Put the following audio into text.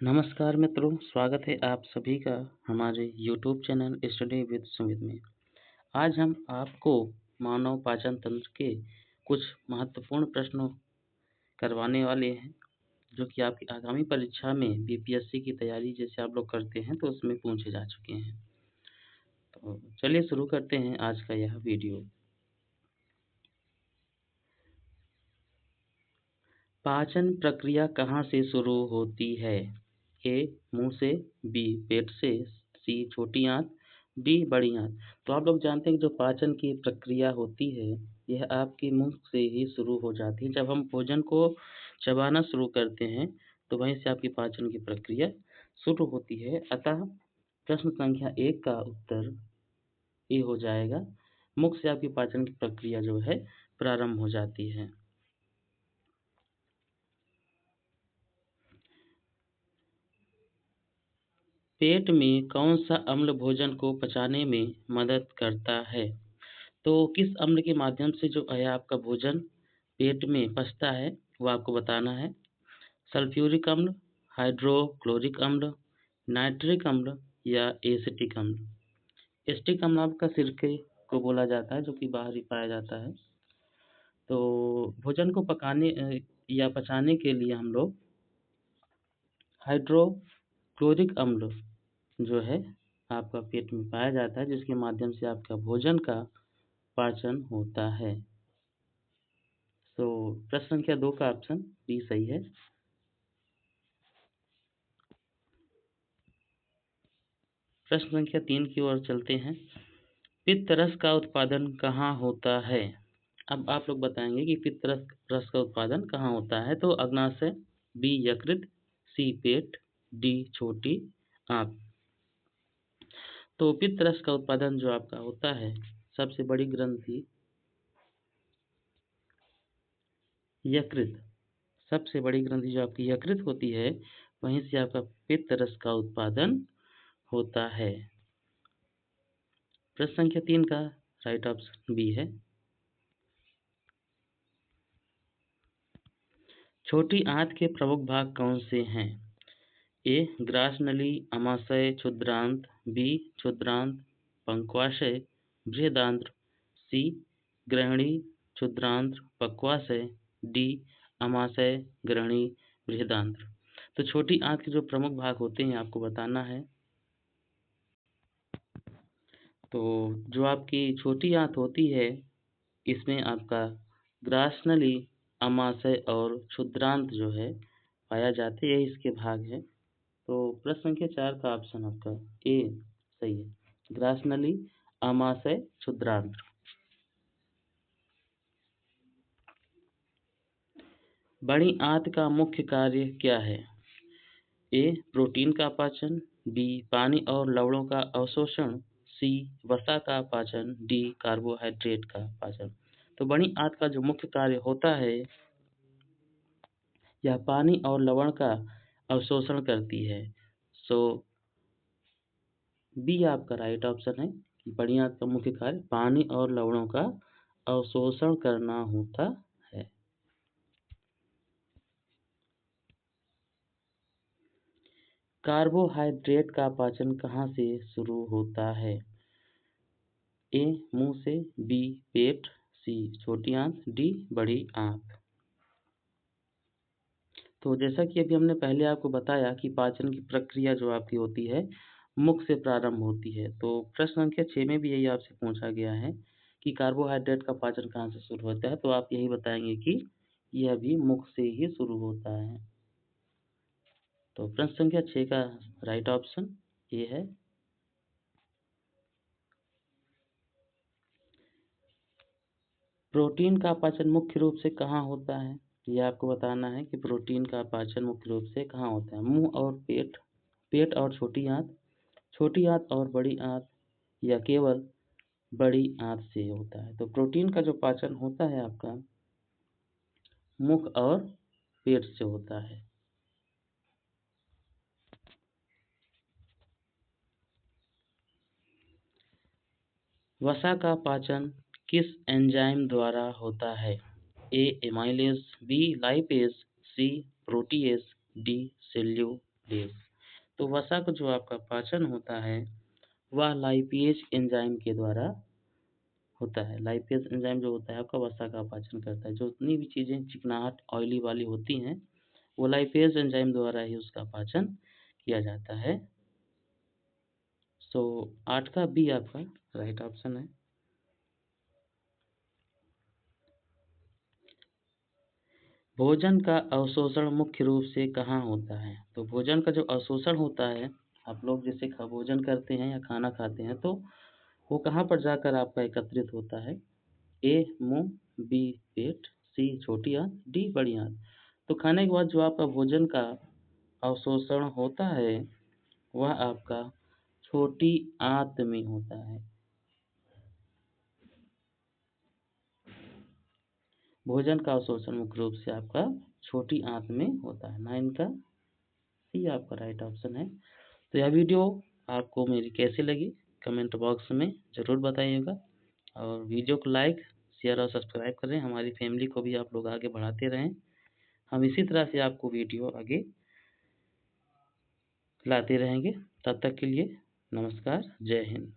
नमस्कार मित्रों, स्वागत है आप सभी का हमारे YouTube channel study with Sumit में। आज हम आपको मानव पाचन तंत्र के कुछ महत्वपूर्ण प्रश्नों करवाने वाले हैं, जो कि आपकी आगामी परीक्षा में बीपीएससी की तैयारी जैसे आप लोग करते हैं तो उसमें पूछे जा चुके हैं। तो चलिए शुरू करते हैं आज का यह वीडियो। पाचन प्रक्रिया कहाँ से शुरू होती है? ए मुंह से, बी पेट से, सी छोटी आंत, डी बड़ी आंत। तो आप लोग जानते हैं कि जो पाचन की प्रक्रिया होती है यह आपके मुंह से ही शुरू हो जाती है। जब हम भोजन को चबाना शुरू करते हैं तो वहीं से आपकी पाचन की प्रक्रिया शुरू होती है। अतः प्रश्न संख्या 1 का उत्तर ए हो जाएगा। मुख से आपकी पाचन की प्रक्रिया जो है प्रारंभ हो जाती है। पेट में कौन सा अम्ल भोजन को पचाने में मदद करता है? तो किस अम्ल के माध्यम से जो है आपका भोजन पेट में पचता है वो आपको बताना है। सल्फ्यूरिक अम्ल, हाइड्रोक्लोरिक अम्ल, नाइट्रिक अम्ल या एसिटिक अम्ल। एसिटिक अम्ल आपका सिरके को बोला जाता है, जो कि बाहर ही पाया जाता है। तो भोजन को पकाने या पचाने के लिए हम लोग हाइड्रोक्लोरिक अम्ल जो है आपका पेट में पाया जाता है, जिसके माध्यम से आपका भोजन का पाचन होता है। तो प्रश्न संख्या 2 का ऑप्शन बी सही है। प्रश्न संख्या 3 की ओर चलते हैं। पित्त रस का उत्पादन कहाँ होता है? अब आप लोग बताएंगे कि पित्त रस का उत्पादन कहाँ होता है। तो अग्नाशय, बी यकृत, सी पेट, डी छोटी आंत। तो पित्त रस का उत्पादन जो आपका होता है, सबसे बड़ी ग्रंथि यकृत, सबसे बड़ी ग्रंथि जो आपकी यकृत होती है, वहीं से आपका पित्त रस का उत्पादन होता है। प्रश्न संख्या 3 का राइट ऑप्शन बी है। छोटी आंत के प्रमुख भाग कौन से हैं? ए ग्रास नली, अमाशय, क्षुद्रांत, बी क्षुद्रांत, पंक्वाशय, बृहदांत्र, सी ग्रहणी, क्षुद्रांत, पक्वाशय, डी अमाशय, ग्रहणी, बृहदांत्र। तो छोटी आंत के जो प्रमुख भाग होते हैं आपको बताना है। तो जो आपकी छोटी आंत होती है, इसमें आपका ग्रास नली, अमाशय और क्षुद्रांत जो है पाया जाते हैं, इसके भाग है। तो प्रश्न संख्या 4 का ऑप्शन आपका ए सही है। ग्रास नली, अमाशय, क्षुद्रांत। बड़ी आंत का मुख्य कार्य क्या है? ए प्रोटीन का पाचन, बी पानी और लवणों का अवशोषण, सी वसा का पाचन, डी कार्बोहाइड्रेट का पाचन। तो बड़ी आंत का जो मुख्य कार्य होता है, यह पानी और लवण का अवशोषण करती है। सो बी आपका राइट ऑप्शन है कि बड़ी आंत का मुख्य कार्य पानी और लवणों का अवशोषण करना होता है। कार्बोहाइड्रेट का पाचन कहाँ से शुरू होता है? ए मुंह से, बी पेट, सी छोटी आंत, डी बड़ी आंत। तो जैसा कि अभी हमने पहले आपको बताया कि पाचन की प्रक्रिया जो आपकी होती है मुख से प्रारंभ होती है। तो प्रश्न संख्या 6 में भी यही आपसे पूछा गया है कि कार्बोहाइड्रेट का पाचन कहाँ से शुरू होता है। तो आप यही बताएंगे कि यह भी मुख से ही शुरू होता है। तो प्रश्न संख्या 6 का राइट ऑप्शन ये है। प्रोटीन का पाचन मुख्य रूप से कहाँ होता है? ये आपको बताना है कि प्रोटीन का पाचन मुख्य रूप से कहाँ होता है। मुंह और पेट, पेट और छोटी आंत और बड़ी आंत, या केवल बड़ी आंत से होता है। तो प्रोटीन का जो पाचन होता है आपका मुख और पेट से होता है। वसा का पाचन किस एंजाइम द्वारा होता है? ए एमाइलेज, बी लाइपेज, सी प्रोटीएज, डी सेल्यूलोज। डेज। तो वसा का जो आपका पाचन होता है वह लाइपेज एंजाइम के द्वारा होता है। लाइपेज एंजाइम जो होता है आपका वसा का पाचन करता है। जो जितनी भी चीज़ें चिकनाहट ऑयली वाली होती हैं वो लाइपेज एंजाइम द्वारा ही उसका पाचन किया जाता है। सो 8 का बी आपका राइट ऑप्शन है। भोजन का अवशोषण मुख्य रूप से कहाँ होता है? तो भोजन का जो अवशोषण होता है, आप लोग जैसे भोजन करते हैं या खाना खाते हैं तो वो कहाँ पर जाकर आपका एकत्रित होता है? ए मुंह, बी पेट, सी छोटी आंत, डी बड़ी आंत। तो खाने के बाद जो आपका भोजन का अवशोषण होता है वह आपका छोटी आंत में होता है। भोजन का अवशोषण मुख्य रूप से आपका छोटी आंत में होता है। 9 का सी आपका राइट ऑप्शन है। तो यह वीडियो आपको मेरी कैसी लगी कमेंट बॉक्स में ज़रूर बताइएगा और वीडियो को लाइक शेयर और सब्सक्राइब करें। हमारी फैमिली को भी आप लोग आगे बढ़ाते रहें। हम इसी तरह से आपको वीडियो आगे लाते रहेंगे। तब तक के लिए नमस्कार, जय हिंद।